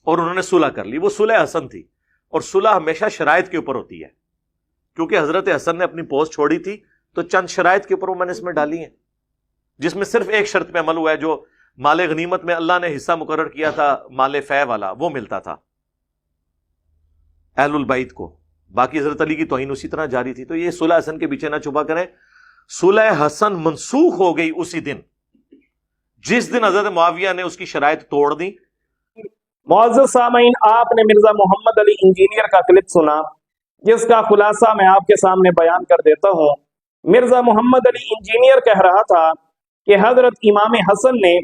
اور انہوں نے صلح کر لی، وہ صلح حسن تھی، اور صلح ہمیشہ شرائط کے اوپر ہوتی ہے، کیونکہ حضرت حسن نے اپنی پوسٹ چھوڑی تھی تو چند شرائط کے اوپر وہ میں نے اس میں ڈالی ہیں، جس میں صرف ایک شرط پہ عمل ہوا ہے، جو مال غنیمت میں اللہ نے حصہ مقرر کیا تھا مال فے والا، وہ ملتا تھا اہل البیت کو، باقی حضرت علی کی توہین اسی طرح جاری تھی۔ تو یہ صلح حسن کے پیچھے نہ چھپا کریں، صلح حسن منسوخ ہو گئی اسی دن جس دن حضرت معاویہ نے اس کی شرائط توڑ دی۔ معزز سامعین، آپ نے مرزا محمد علی انجینئر کا کلپ سنا، جس کا خلاصہ میں آپ کے سامنے بیان کر دیتا ہوں۔ مرزا محمد علی انجینئر کہہ رہا تھا کہ حضرت امام حسن نے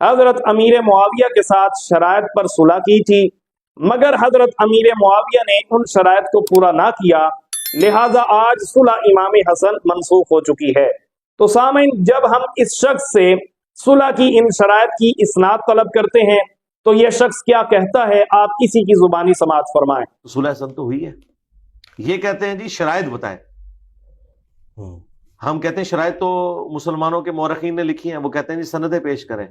حضرت امیر معاویہ کے ساتھ شرائط پر صلح کی تھی، مگر حضرت امیر معاویہ نے ان شرائط کو پورا نہ کیا، لہذا آج صلح امام حسن منسوخ ہو چکی ہے۔ تو سامعین، جب ہم اس شخص سے صلح کی ان شرائط کی اسناد طلب کرتے ہیں تو یہ شخص کیا کہتا ہے، آپ کسی کی زبانی سماعت فرمائیں۔ صلح حسن تو ہوئی ہے، یہ کہتے ہیں جی شرائط بتائیں، ہم کہتے ہیں شرائط تو مسلمانوں کے مورخین نے لکھی ہیں، وہ کہتے ہیں جی سندیں پیش کریں۔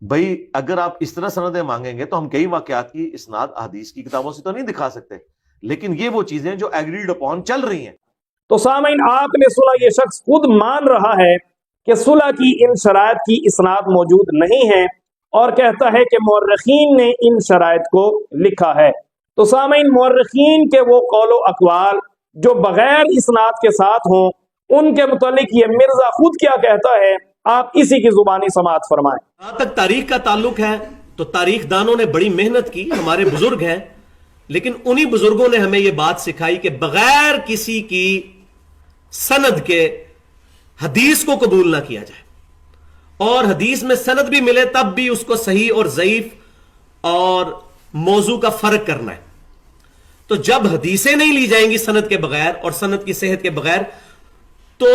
بھائی اگر آپ اس طرح سندیں مانگیں گے تو ہم کئی واقعات کی اسناد احادیث کی کتابوں سے تو نہیں دکھا سکتے، لیکن یہ وہ چیزیں جو ایگریڈ اپون چل رہی ہیں۔ تو سامعین، آپ نے سنا یہ شخص خود مان رہا ہے کہ صلح کی ان شرائط کی اسناد موجود نہیں ہے، اور کہتا ہے کہ مورخین نے ان شرائط کو لکھا ہے۔ تو سامعین، مورخین کے وہ قول و اقوال جو بغیر اسناد کے ساتھ ہوں، ان کے متعلق یہ مرزا خود کیا کہتا ہے، آپ اسی کی زبانی سماعت فرمائیں۔ جہاں تک تاریخ کا تعلق ہے تو تاریخ دانوں نے بڑی محنت کی، ہمارے بزرگ ہیں، لیکن انہی بزرگوں نے ہمیں یہ بات سکھائی کہ بغیر کسی کی سند کے حدیث کو قبول نہ کیا جائے، اور حدیث میں سند بھی ملے تب بھی اس کو صحیح اور ضعیف اور موضوع کا فرق کرنا ہے۔ تو جب حدیثیں نہیں لی جائیں گی سند کے بغیر اور سند کی صحت کے بغیر، تو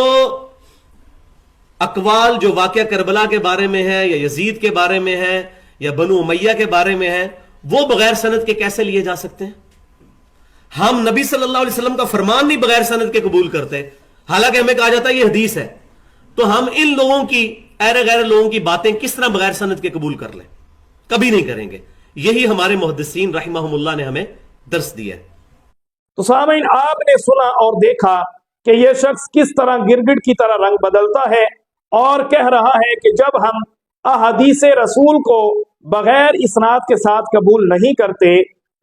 اقوال جو واقعہ کربلا کے بارے میں ہے یا یزید کے بارے میں ہے یا بنو امیہ کے بارے میں ہے، وہ بغیر سند کے کیسے لیے جا سکتے ہیں؟ ہم نبی صلی اللہ علیہ وسلم کا فرمان نہیں بغیر سند کے قبول کرتے، حالانکہ ہمیں کہا جاتا ہے یہ حدیث ہے، تو ہم ان لوگوں کی ایرے غیر لوگوں کی باتیں کس طرح بغیر سند کے قبول کر لیں؟ کبھی نہیں کریں گے۔ یہی ہمارے محدثین رحمہم اللہ نے ہمیں درس دیا ہے۔ تو سامعین، آپ نے سنا اور دیکھا کہ یہ شخص کس طرح گرگٹ کی طرح رنگ بدلتا ہے، اور کہہ رہا ہے کہ جب ہم احادیث رسول کو بغیر اسناد کے ساتھ قبول نہیں کرتے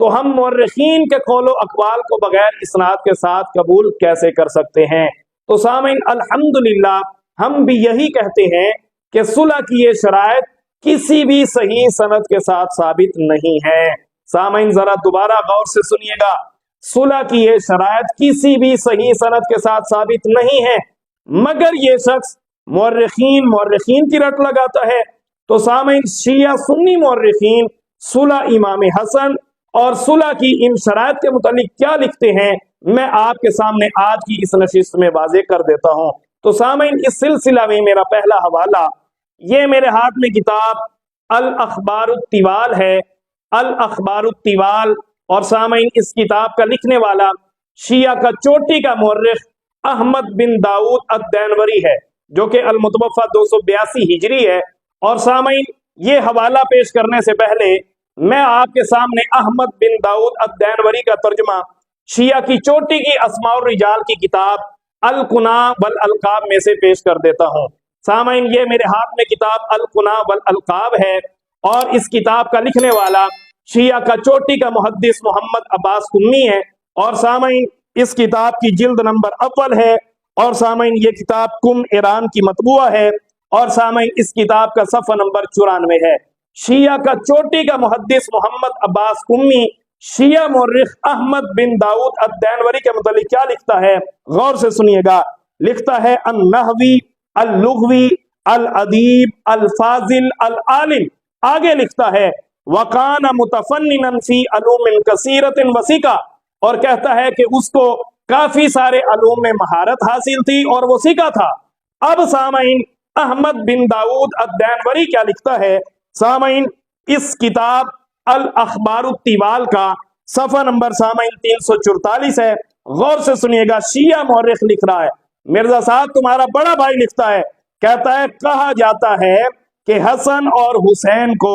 تو ہم مورخین کے قول و اقوال کو بغیر اسناد کے ساتھ قبول کیسے کر سکتے ہیں؟ تو سامعین، الحمدللہ ہم بھی یہی کہتے ہیں کہ صلح کی یہ شرائط کسی بھی صحیح سند کے ساتھ ثابت نہیں ہے۔ سامعین، ذرا دوبارہ غور سے سنیے گا، صلح کی یہ شرائط کسی بھی صحیح سند کے ساتھ ثابت نہیں ہے، مگر یہ شخص مورخین کی رٹ لگاتا ہے۔ تو سامعین، شیعہ سنی مورخین صلح امام حسن اور صلح کی ان شرائط کے متعلق کیا لکھتے ہیں، میں آپ کے سامنے آج کی اس نشست میں واضح کر دیتا ہوں۔ تو سامعین، اس سلسلہ میں میرا پہلا حوالہ یہ میرے ہاتھ میں کتاب الاخبار الطوال ہے، الاخبار الطوال، اور سامعین اس کتاب کا لکھنے والا شیعہ کا چوٹی کا مورخ احمد بن داؤد الدینوری ہے، جو کہ المتوفہ 282 ہجری ہے۔ اور سامعین، یہ حوالہ پیش کرنے سے پہلے میں آپ کے سامنے احمد بن داؤد الدینوری کا ترجمہ شیعہ کی چوٹی کی اسماء الرجال کی کتاب الکنہ والالقاب میں سے پیش کر دیتا ہوں۔ سامعین، یہ میرے ہاتھ میں کتاب الکنہ والالقاب ہے، اور اس کتاب کا لکھنے والا شیعہ کا چوٹی کا محدث محمد عباس قمی ہے، اور سامعین اس کتاب کی جلد نمبر اول ہے، اور سامعین یہ کتاب کم ایران کی مطبوعہ ہے، اور سامعین اس کتاب کا صفحہ نمبر 94 ہے۔ شیعہ کا چوٹی کا محدث محمد عباس قمی شیعہ مورخ احمد بن داؤد الدینوری کے متعلق کیا لکھتا ہے، غور سے سنیے گا۔ لکھتا ہے النحوی اللغوی الادیب الفاضل العالم، آگے لکھتا ہے وَقَانَ مُتَفَنِّنًا فِي عَلُومٍ كَثِيرَةٍ وَسِقَةٍ، اور کہتا ہے کہ اس کو کافی سارے علوم میں مہارت حاصل تھی اور وہ سیکھا تھا۔ اب سامعین احمد بن داؤد الدینوری کیا لکھتا ہے؟ سامعین اس کتاب الاخبار الطوال کا صفحہ نمبر سامعین 344 ہے، غور سے سنیے گا۔ شیعہ مورخ لکھ رہا ہے، مرزا صاحب تمہارا بڑا بھائی لکھتا ہے، کہتا ہے کہا جاتا ہے کہ حسن اور حسین کو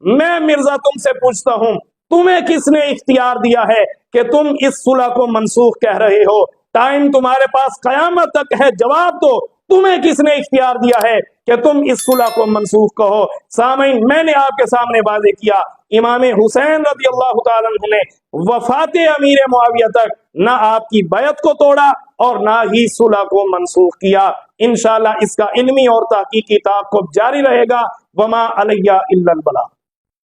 میں مرزا تم سے پوچھتا ہوں تمہیں کس نے اختیار دیا ہے کہ تم اس صلح کو منسوخ کہہ رہے ہو؟ ٹائم تمہارے پاس قیامت تک ہے، جواب دو، تمہیں کس نے اختیار دیا ہے کہ تم اس صلح کو منسوخ کہو؟ سامعین، میں نے آپ کے سامنے واضح کیا، امام حسین رضی اللہ تعالیٰ عنہ نے وفات امیر معاویہ تک نہ آپ کی بیعت کو توڑا اور نہ ہی صلح کو منسوخ کیا۔ انشاءاللہ اس کا علمی اور تحقیقی تعاقب جاری رہے گا۔ وما علیہ الا البلاغ۔